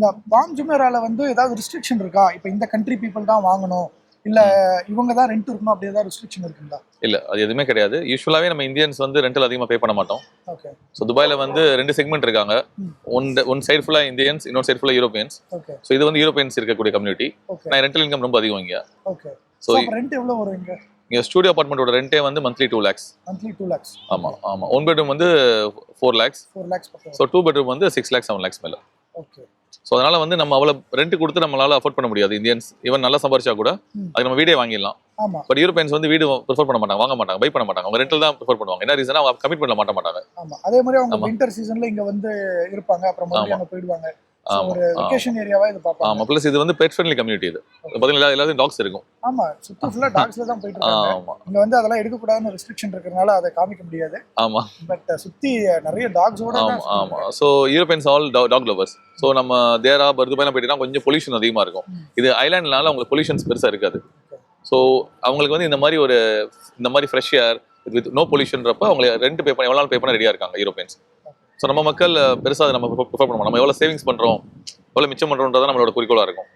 இந்த பாம் ஜுமேரால வந்து ஏதாவது ரெஸ்ட்ரிக்ஷன் இருக்கா? இப்போ இந்த கண்ட்ரி பீப்புள் தான் வாங்கணும், இல்ல இவங்க தான் ரெண்ட் இருக்கணும் அப்படி ஏதாவது ரெஸ்ட்ரிக்ஷன் இருக்குங்களா? இல்ல அது எதுவுமே கிடையாது. யூஸ்வலாவே நம்ம இந்தியன்ஸ் வந்து ரெண்டல் அதிகமா பே பண்ண மாட்டோம். ஓகே. ஸோ துபாயில வந்து 2 செக்மெண்ட் இருக்காங்க. ஒன் சைடு ஃபுல்லா இந்தியன்ஸ், இன்னொரு சைடு ஃபுல்லா யூரோப்பியன்ஸ். ஓகே. ஸோ இது வந்து யூரோப்பியன்ஸ் இருக்கக்கூடிய கம்யூனிட்டி. ஓகே. நான் ரெண்டல் இன்கம் ரொம்ப அதிகம் இங்க. ஓகே. ஸோ அப்ப ரெண்ட் எவ்வளவு வரும் இங்க? இங்க ஸ்டூடியோ அபார்ட்மெண்ட்டோட ரெண்டே வந்து மந்த்லி 2 lakhs. Monthly 2 lakhs. ஆமா ஆமா. 1 பெட்ரூம் வந்து 4 lakhs. 4 lakhs பக்கம். ஸோ 2 பெட்ரூம் வந்து 6 lakhs 7 lakhs மேல. ஓகே. ஸோ அதனால வந்து நம்ம அவ்வளோ ரெண்ட் கொடுத்து நம்மளால அஃபோர்ட் பண்ண முடியாது. இந்தியன்ஸ் ஈவன் நல்லா சம்பாரிச்சா கூட அது நம்ம வீடே வாங்கிடலாம். ஆமா. பட் யூரோப்பியன்ஸ் வந்து வீடு ப்ரிஃபர் பண்ண மாட்டாங்க, வாங்க மாட்டாங்க, பை பண்ண மாட்டாங்க. அவங்க ரெண்டல் தான் ப்ரிஃபர் பண்ணுவாங்க. என்ன ரீசனா அவங்க கமிட்மெண்ட்ல மாட்ட மாட்டாங்க. ஆமா. அதே மாதிரி அவங்க வின்டர் சீசன்ல இங்க வந்து இருப்பாங்க, அப்புறம் மறுபடியும் அங்க போயிடுவாங்க. ஒரு வெகேஷன் ஏரியாவா இது பாப்பாங்க. ஆமா. ப்ளஸ் இது வந்து பெட் ஃப்ரெண்ட்லி கம்யூனிட்டி. இது பாத்தீங்களா, எல்லாரும் டாக்ஸ் இருக்கும். ஆமா, சுத்தி ஃபுல்லா டாக்ஸ்ல தான் போயிட்டு இருக்காங்க. ஆமா. இங்க வந்து அதெல்லாம் எடுக்க கூடாதுன்னு ரெஸ்ட்ரிக்ஷன் இருக்கறனால அதை காமிக்க முடியாது. ஆமா. பட் சுத்தி நிறைய டாக்ஸோட தான். ஆமா. So Europeans all talk lovers. So நம்ம தேரா துபாய்லாம் போயிட்டா கொஞ்சம் பொல்யூஷன் அதிகமா இருக்கும். இது ஐலாண்ட்னால உங்களுக்கு பொல்யூஷன்ஸ் பெருசா இருக்காது. சோ அவங்களுக்கு வந்து இந்த மாதிரி ஃப்ரெஷ் ஏர் வித் நோ பொல்யூஷன்றப்ப அவங்க ரெண்ட் பே பண்ண எவ்வளவு நாள் பே பண்ண ரெடியா இருக்காங்க யூரோப்பியன்ஸ். ஸோ நம்ம மக்கள் பெருசாக நம்ம ப்ரிஃபர் பண்ண மாட்டோம். நம்ம எவ்வளோ சேவிங்ஸ் பண்ணுறோம், எவ்வளோ மிச்சம் பண்ணுறோன்றதான் நம்மளோட குறிக்கோளாக இருக்கும்.